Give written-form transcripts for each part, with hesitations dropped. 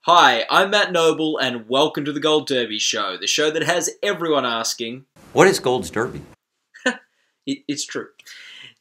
Hi, I'm Matt Noble, and welcome to the Gold Derby Show, the show that has everyone asking, what is Gold's Derby? It's true.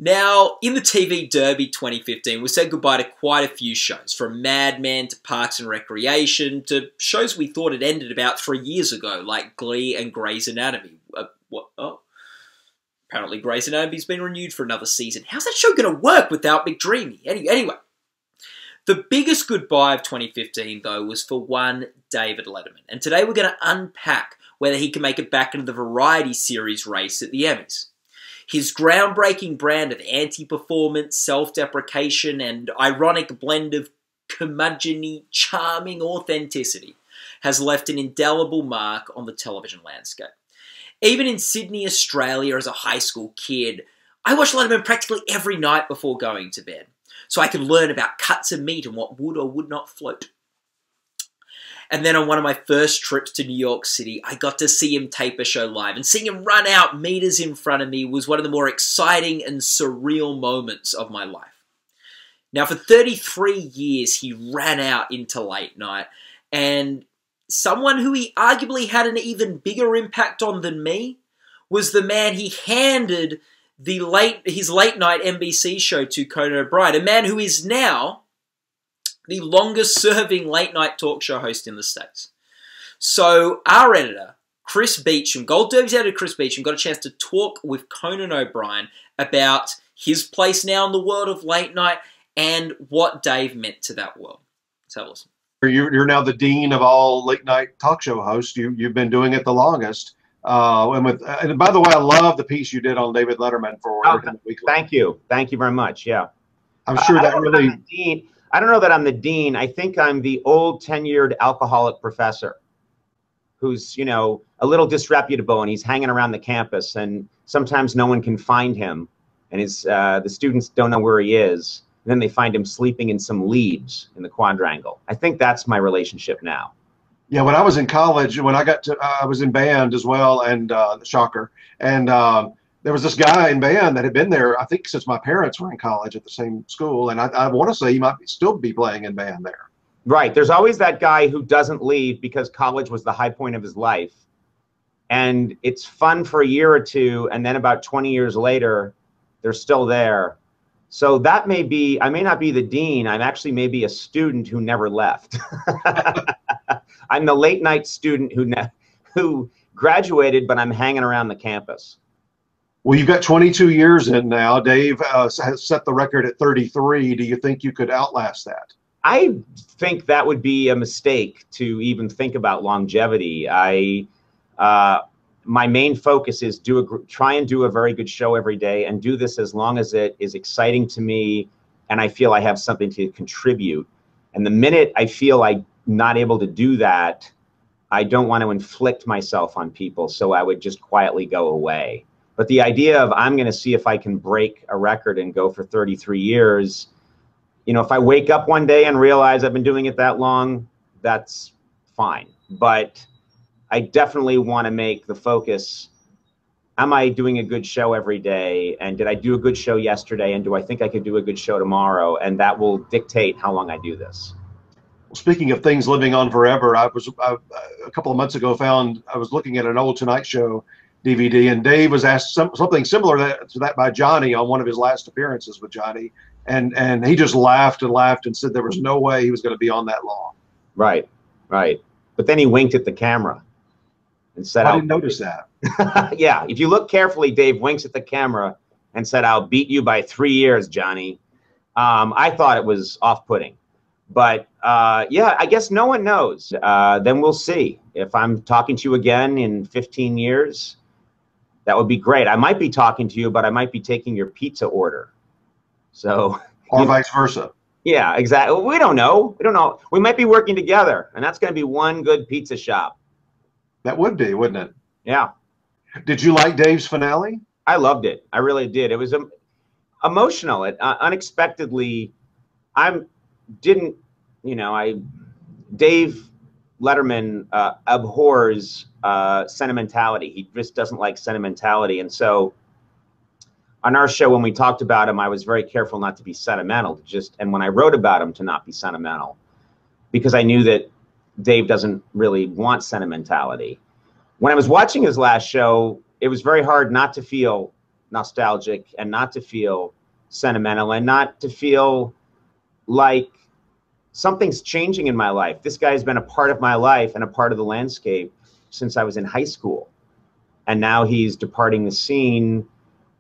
Now, in the TV Derby 2015, we said goodbye to quite a few shows, from Mad Men to Parks and Recreation to shows we thought had ended about 3 years ago, like Glee and Grey's Anatomy. Apparently Grey's Anatomy's been renewed for another season. How's that show going to work without Big Dreamy? Anyway. The biggest goodbye of 2015, though, was for one David Letterman. And today we're going to unpack whether he can make it back into the variety series race at the Emmys. His groundbreaking brand of anti-performance, self-deprecation, and ironic blend of curmudgeon-y, charming authenticity has left an indelible mark on the television landscape. Even in Sydney, Australia, as a high school kid, I watched Letterman practically every night before going to bed, so I could learn about cuts of meat and what would or would not float. And then on one of my first trips to New York City, I got to see him tape a show live, and seeing him run out meters in front of me was one of the more exciting and surreal moments of my life. Now, for 33 years, he ran out into late night, and someone who he arguably had an even bigger impact on than me was the man he handed his late night NBC show to, Conan O'Brien, a man who is now the longest serving late night talk show host in the States. So our editor, Chris Beecham, Gold Derby's editor Chris Beecham, got a chance to talk with Conan O'Brien about his place now in the world of late night and what Dave meant to that world. Let's have a listen. You're now the dean of all late night talk show hosts. You've been doing it the longest. And by the way, I love the piece you did on David Letterman for Entertainment Weekly. Thank you very much. Yeah, I'm sure that really. I don't know that I'm the dean. I think I'm the old tenured alcoholic professor who's, you know, a little disreputable, and he's hanging around the campus, and sometimes no one can find him, and the students don't know where he is. And then they find him sleeping in some leaves in the quadrangle. I think that's my relationship now. Yeah, when I was in college, I was in band as well, and shocker. And there was this guy in band that had been there, I think, since my parents were in college at the same school. And I want to say he might still be playing in band there. Right. There's always that guy who doesn't leave because college was the high point of his life. And it's fun for a year or two, and then about 20 years later, they're still there. So that may be, I may not be the dean. I'm actually maybe a student who never left. I'm the late night student who graduated, but I'm hanging around the campus. Well, you've got 22 years in now. Dave has set the record at 33. Do you think you could outlast that? I think that would be a mistake to even think about longevity. My main focus is try and do a very good show every day, and do this as long as it is exciting to me and I feel I have something to contribute. And the minute I feel I'm not able to do that, I don't want to inflict myself on people, so I would just quietly go away. But the idea of I'm going to see if I can break a record and go for 33 years, you know, if I wake up one day and realize I've been doing it that long, that's fine. But I definitely want to make the focus, am I doing a good show every day? And did I do a good show yesterday? And do I think I could do a good show tomorrow? And that will dictate how long I do this. Well, speaking of things living on forever, a couple of months ago I was looking at an old Tonight Show DVD, and Dave was asked something similar to that by Johnny on one of his last appearances with Johnny. And he just laughed and laughed and said there was no way he was going to be on that long. Right, right. But then he winked at the camera and said, I didn't notice that. Yeah, if you look carefully, Dave winks at the camera and said, "I'll beat you by 3 years, Johnny." I thought it was off-putting. But yeah, I guess no one knows. Then we'll see. If I'm talking to you again in 15 years, that would be great. I might be talking to you, but I might be taking your pizza order. So, or vice versa. Yeah, exactly. We don't know. We don't know. We might be working together, and that's going to be one good pizza shop. That would be, wouldn't it? Yeah. Did you like Dave's finale? I loved it. I really did. It was emotional. It unexpectedly, Dave Letterman abhors sentimentality. He just doesn't like sentimentality. And so on our show, when we talked about him, I was very careful not to be sentimental, and when I wrote about him, to not be sentimental, because I knew that Dave doesn't really want sentimentality. When I was watching his last show, it was very hard not to feel nostalgic and not to feel sentimental and not to feel like something's changing in my life. This guy's been a part of my life and a part of the landscape since I was in high school. And now he's departing the scene.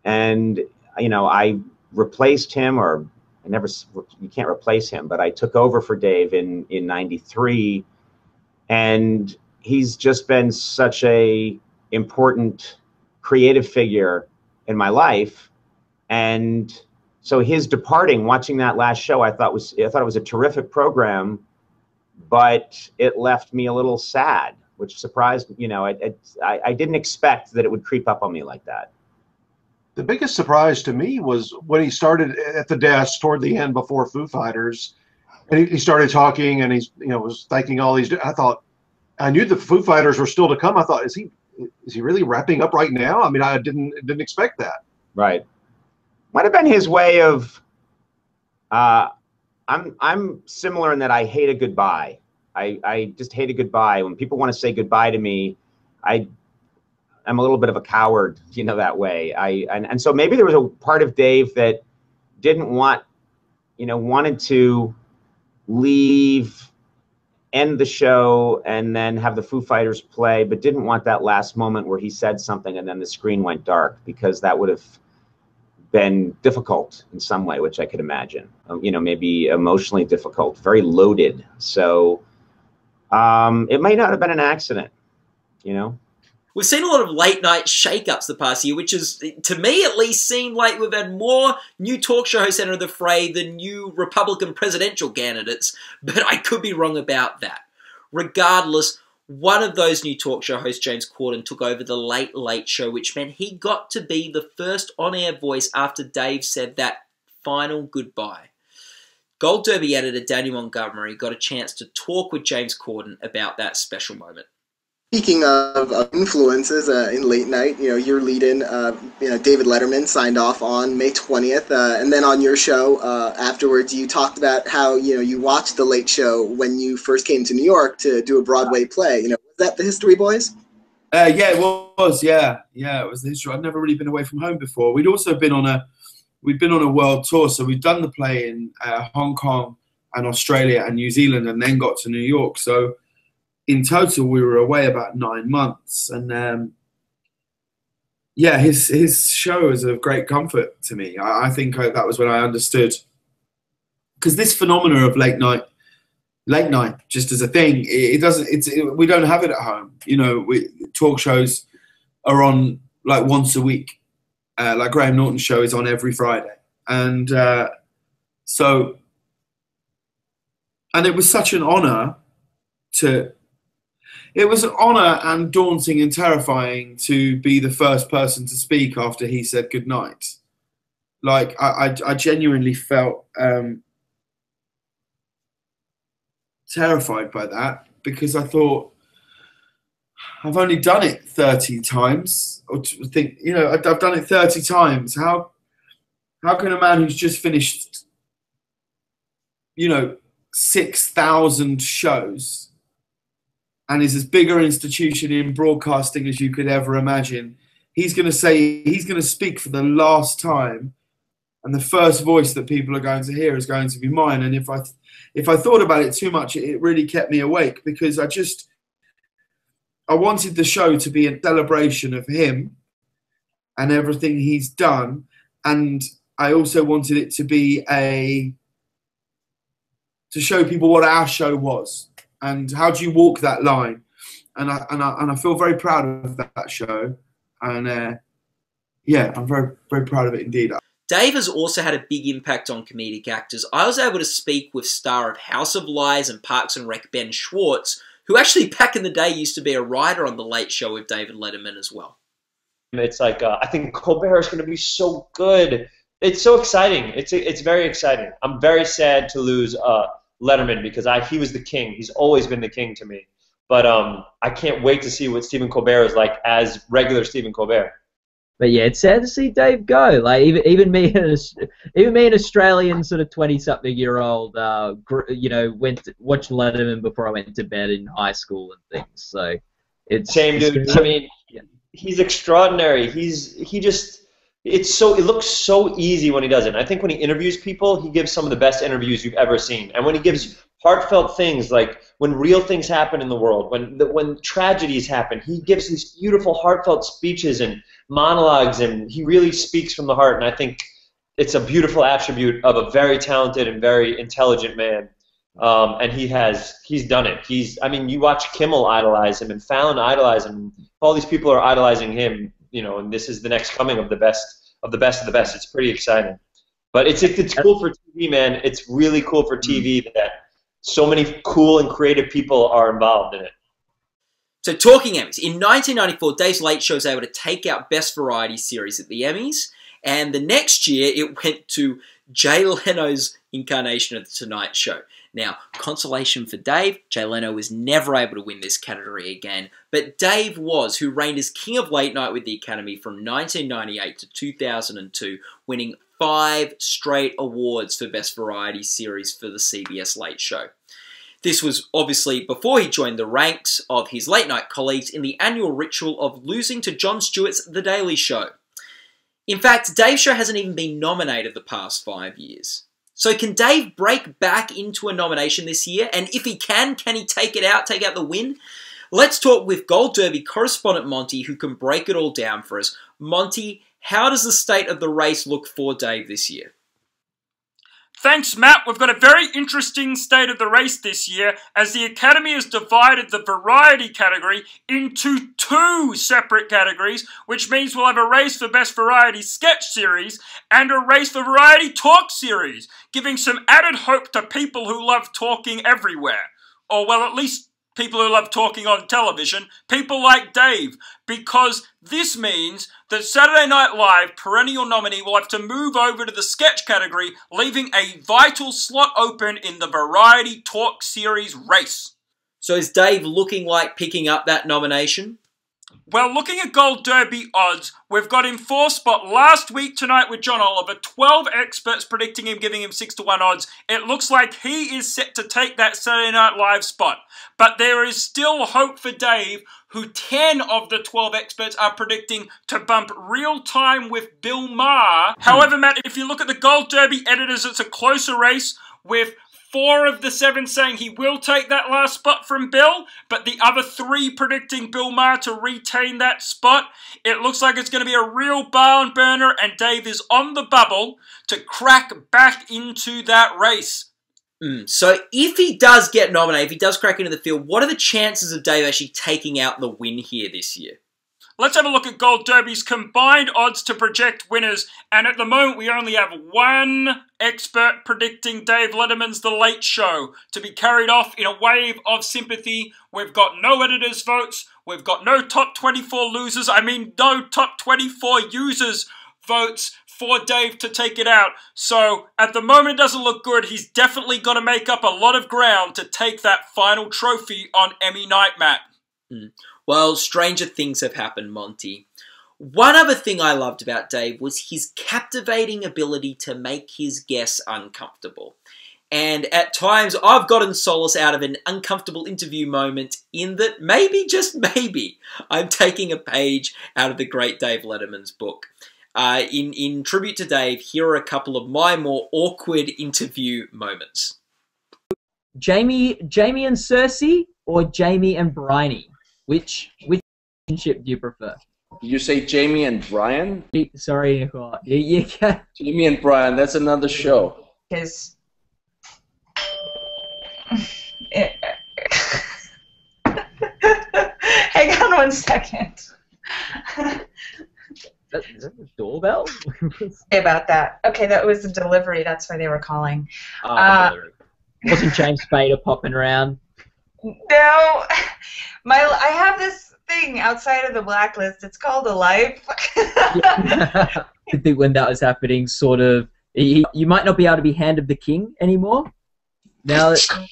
And, you know, I replaced him, or I never, you can't replace him, but I took over for Dave in 93. And he's just been such a important creative figure in my life. And so his departing, watching that last show, I thought it was a terrific program, but it left me a little sad, which surprised, you know, I didn't expect that it would creep up on me like that. The biggest surprise to me was when he started at the desk toward the end before Foo Fighters, and he started talking, and he's, you know, was thanking all these. I thought, I knew the Foo Fighters were still to come. I thought, is he really wrapping up right now? I mean, I didn't expect that. Right. Might have been his way of. I'm similar in that I hate a goodbye. I just hate a goodbye. When people want to say goodbye to me, I'm a little bit of a coward, you know, that way. And so maybe there was a part of Dave that didn't want, you know, wanted to leave, end the show, and then have the Foo Fighters play, but didn't want that last moment where he said something and then the screen went dark, because that would have been difficult in some way, which I could imagine. You know, maybe emotionally difficult, very loaded. So it might not have been an accident, you know? We've seen a lot of late-night shake-ups the past year, which is, to me at least, seemed like we've had more new talk show hosts enter the fray than new Republican presidential candidates, but I could be wrong about that. Regardless, one of those new talk show hosts, James Corden, took over the Late Late Show, which meant he got to be the first on-air voice after Dave said that final goodbye. Gold Derby editor Daniel Montgomery got a chance to talk with James Corden about that special moment. Speaking of influences in late night, you know, your lead-in, you know, David Letterman signed off on May 20th, and then on your show afterwards, you talked about how, you know, you watched the Late Show when you first came to New York to do a Broadway play. You know, was that the History Boys? Yeah, it was. Yeah, it was the History. I'd never really been away from home before. We'd also been on a world tour, so we'd done the play in Hong Kong and Australia and New Zealand, and then got to New York. So in total, we were away about 9 months, and yeah, his show was of great comfort to me. I think that was when I understood, because this phenomena of late night, just as a thing, we don't have it at home. You know, talk shows are on like once a week. Like Graham Norton's show is on every Friday, and it was such an honor to. It was an honor and daunting and terrifying to be the first person to speak after he said goodnight. Like, I genuinely felt terrified by that, because I thought, I've only done it 30 times. Or to think, you know, I've done it 30 times. How can a man who's just finished, you know, 6,000 shows, and is as big an institution in broadcasting as you could ever imagine, he's going to speak for the last time, and the first voice that people are going to hear is going to be mine. And if I thought about it too much, it really kept me awake, because I wanted the show to be a celebration of him and everything he's done, and I also wanted it to be to show people what our show was. And how do you walk that line? And I feel very proud of that show. And yeah, I'm very, very proud of it indeed. Dave has also had a big impact on comedic actors. I was able to speak with star of House of Lies and Parks and Rec, Ben Schwartz, who actually back in the day used to be a writer on The Late Show with David Letterman as well. It's like, I think Colbert is going to be so good. It's so exciting. It's very exciting. I'm very sad to lose Letterman, because he was the king. He's always been the king to me. But I can't wait to see what Stephen Colbert is like as regular Stephen Colbert. But yeah, it's sad to see Dave go. Like even me, an Australian sort of 20-something-year-old, went to watch Letterman before I went to bed in high school and things. So it's same, dude. I mean, he's extraordinary. It looks so easy when he does it. And I think when he interviews people, he gives some of the best interviews you've ever seen. And when he gives heartfelt things, like when real things happen in the world, when tragedies happen, he gives these beautiful heartfelt speeches and monologues, and he really speaks from the heart. And I think it's a beautiful attribute of a very talented and very intelligent man. And he's done it. You watch Kimmel idolize him and Fallon idolize him. All these people are idolizing him, and this is the next coming of the best of the best of the best. It's pretty exciting. But it's cool for TV, man. It's really cool for TV that so many cool and creative people are involved in it. So talking Emmys, in 1994, Dave's Late Show was able to take out Best Variety Series at the Emmys, and the next year it went to Jay Leno's incarnation of The Tonight Show. Now, consolation for Dave, Jay Leno was never able to win this category again, but Dave was, who reigned as King of Late Night with the Academy from 1998 to 2002, winning 5 straight awards for Best Variety Series for the CBS Late Show. This was obviously before he joined the ranks of his late night colleagues in the annual ritual of losing to Jon Stewart's The Daily Show. In fact, Dave's show hasn't even been nominated the past 5 years. So can Dave break back into a nomination this year? And if he can he take out the win? Let's talk with Gold Derby correspondent Monty, who can break it all down for us. Monty, how does the state of the race look for Dave this year? Thanks, Matt. We've got a very interesting state of the race this year, as the Academy has divided the variety category into 2 separate categories, which means we'll have a race for Best Variety Sketch Series and a race for Variety Talk Series, giving some added hope to people who love talking everywhere. Or, well, at least people who love talking on television, people like Dave, because this means that Saturday Night Live, perennial nominee, will have to move over to the sketch category, leaving a vital slot open in the Variety Talk Series race. So is Dave looking like picking up that nomination? Well, looking at Gold Derby odds, we've got him 4th spot last week tonight with John Oliver. 12 experts predicting him, giving him 6-1 odds. It looks like he is set to take that Saturday Night Live spot. But there is still hope for Dave, who 10 of the 12 experts are predicting to bump Real Time with Bill Maher. However, Matt, if you look at the Gold Derby editors, it's a closer race, with 4 of the 7 saying he will take that last spot from Bill, but the other 3 predicting Bill Maher to retain that spot. It looks like it's going to be a real barn burner, and Dave is on the bubble to crack back into that race. So if he does get nominated, if he does crack into the field, what are the chances of Dave actually taking out the win here this year? Let's have a look at Gold Derby's combined odds to project winners, and at the moment we only have 1 expert predicting Dave Letterman's The Late Show to be carried off in a wave of sympathy. We've got no editors' votes, we've got no top 24 losers, no top 24 users' votes for Dave to take it out. So at the moment it doesn't look good. He's definitely got to make up a lot of ground to take that final trophy on Emmy night, Matt. Well, stranger things have happened, Monty. One other thing I loved about Dave was his captivating ability to make his guests uncomfortable. And at times, I've gotten solace out of an uncomfortable interview moment in that maybe, just maybe, I'm taking a page out of the great Dave Letterman's book. In tribute to Dave, here are a couple of my more awkward interview moments. Jamie and Cersei, or Jamie and Bryony? Which relationship do you prefer? Did you say Jamie and Brian? Sorry, Nicole. Yeah. Jamie and Brian, that's another show. Hang on 1 second. Is that the doorbell? Sorry about that. Okay, that was the delivery. That's why they were calling. Wasn't James Spader popping around? No. I have this thing outside of the blacklist. It's called a life. I think when that was happening, sort of, you might not be able to be Hand of the King anymore. Now that,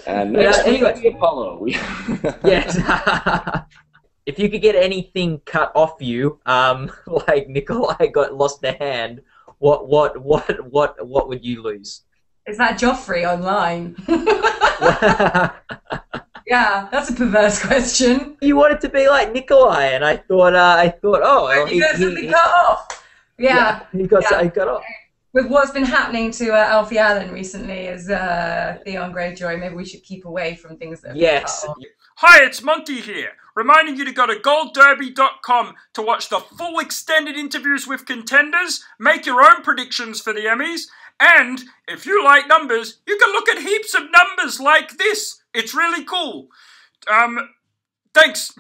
and next anyway, Apollo. Yes. if you could get anything cut off you, like Nikolai got lost a hand, what would you lose? Is that Joffrey online? Yeah, that's a perverse question. You wanted to be like Nikolai, and I thought, oh, well, he got something cut off. Yeah, he got something cut off. With what's been happening to Alfie Allen recently as Theon Greyjoy, maybe we should keep away from things that have been cut off. Hi, it's Monty here, reminding you to go to goldderby.com to watch the full extended interviews with contenders, make your own predictions for the Emmys, and if you like numbers, you can look at heaps of numbers like this. It's really cool. Thanks.